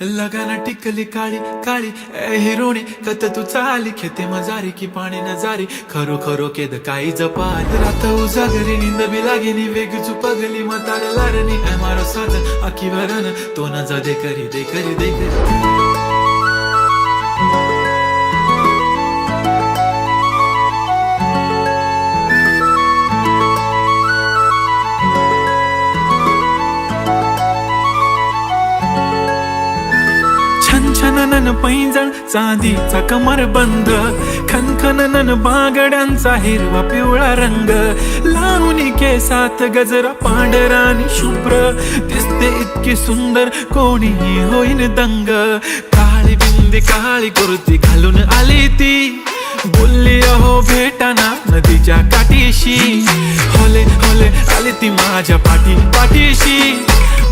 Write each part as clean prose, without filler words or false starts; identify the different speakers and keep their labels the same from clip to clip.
Speaker 1: लगाना टिकली काळी काळी ए हिरोणी कत तू चाली खेते मजारी की पाणी नजारी खरो खरो केद काही जपाल रात उजागरी निंद बी लागेनी वेग चुपगली मतार लारणी ए मारो साथ आखी भरन तो न जा दे करी दे करी दे करी छनछनन पैंजण चांदीचा कमर बंद खनखनन बागड्यांचा हिरवा पिवळा रंग लावणी केसात गजरा पांढरानी शुभ्र दिसते इतकी सुंदर कोणीही होईन दंग काळी बिंदी काळी कुर्ती घालून आली ती बोलली अहो भेटाना नदीच्या काठीशी होले होले आली ती माझ्या पाठीशी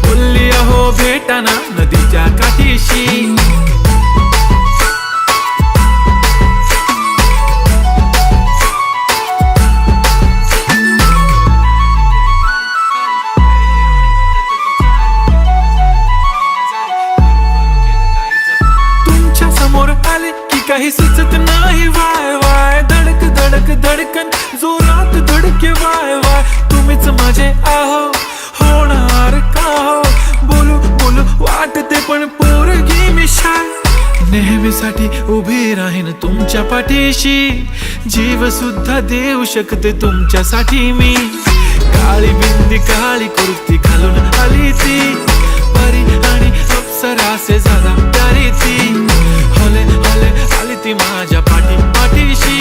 Speaker 1: बोलली अहो भेटाना नदीच्या काठीशी तुमच्या समोर आले की काही सुचत नाही वाय वाय धडक धडक धडकन जोरात धडके वाय वाय तुम्हीच माझे आहो होणार का हो बोलू बोलू वाटते पण पोरगी मी शाय नेहमीसाठी उभी राहीन तुमच्या पाठीशी जीव सुद्धा देऊ शकते तुमच्यासाठी मी काळी बिंदी काळी कुर्ती घालून आली ती परी आणि अप्सरासे झाला प्यारी ती होले होले आली ती माझ्या पाठीशी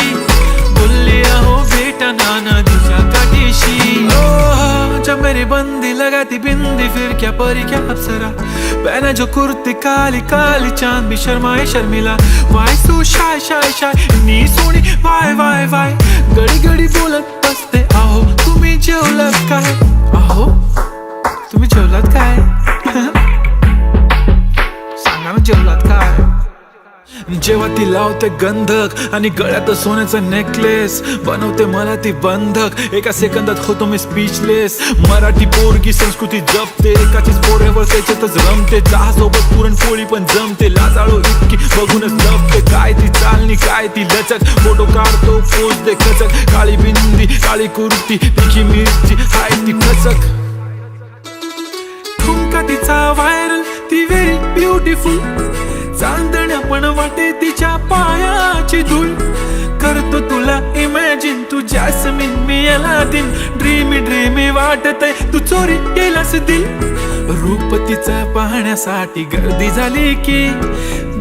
Speaker 1: बोलली अहो भेटना नदीच्या काठीशी जब मेरी बंदी लगाती बिंदी फिर क्या परी क्या अप्सरा पहने जो कुर्ती काली काली चांद भी शर्माए शर्मिला why so shy shy shy नी सोनी वाय वाय वाय गडी गडी बोलत बसते आहो तुम्ही जेवलात काय आहो तुम्ही जेवलात काय सांगा ना जेवलात काय जेव्हा ती लावते गंधक आणि गळ्यात सोन्याचा नेकलेस बनवते मला ती बंधक एका सेकंदात होतो मी स्पीचलेस मराठी पोरगी संस्कृती जपते एकाचीच पोरेवर त्याच्यातच रमते चहा सोबत पुरणपोळी पण जमते लाजाळू इतकी बघूनच लपते काय ती चालणी काय ती लचक फोटो काढतो पोज दे खचक काळी बिंदी काळी कुर्ती तिखी मिरची हाय ती खचक ठुमका तिचा व्हायरल ती व्हेरी ब्युटिफुल चांदण्या पण वाटे तिच्या पायाची धूळ करतो तुला इमॅजिन तू जॅस्मिन मी अलादीन ड्रीमी ड्रीमी वाटतय तू चोरी केलास दिल रूप तिचा पाहण्यासाठी गर्दी झाली की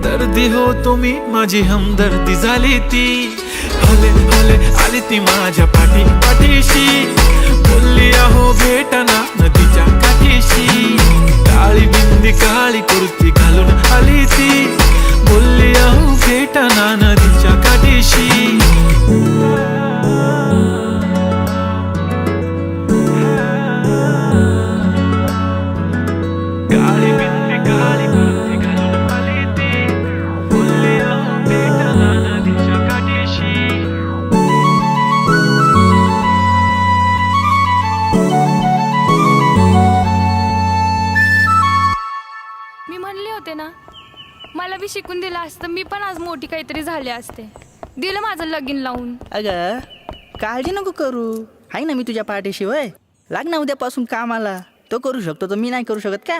Speaker 1: दर्दी हो तुम्ही माझी हमदर्दी झाली ती हले हले आली ती माझ्या पाठीशी बोलली अहो भेटना नदीच्या काठीशी काळी बिंदी काळी कुर्ती घालून आली ती बोलली अहो भेटना नदीच्या काठीशी काळी बिंदी काळी कुर्ती घालून आली ती बोलली अहो भेटना नदीच्या काठीशी
Speaker 2: मी म्हणले होते ना मला बी शिकून दिलं असतं मी पण आज मोठी काहीतरी झाले असते दिलं माझं लगीन लावून
Speaker 3: अगं काळजी नको करू आहे ना मी तुझ्या पाठीशी होय लाग ना उद्यापासून कामाला तो करू शकतो तर मी नाही करू शकत का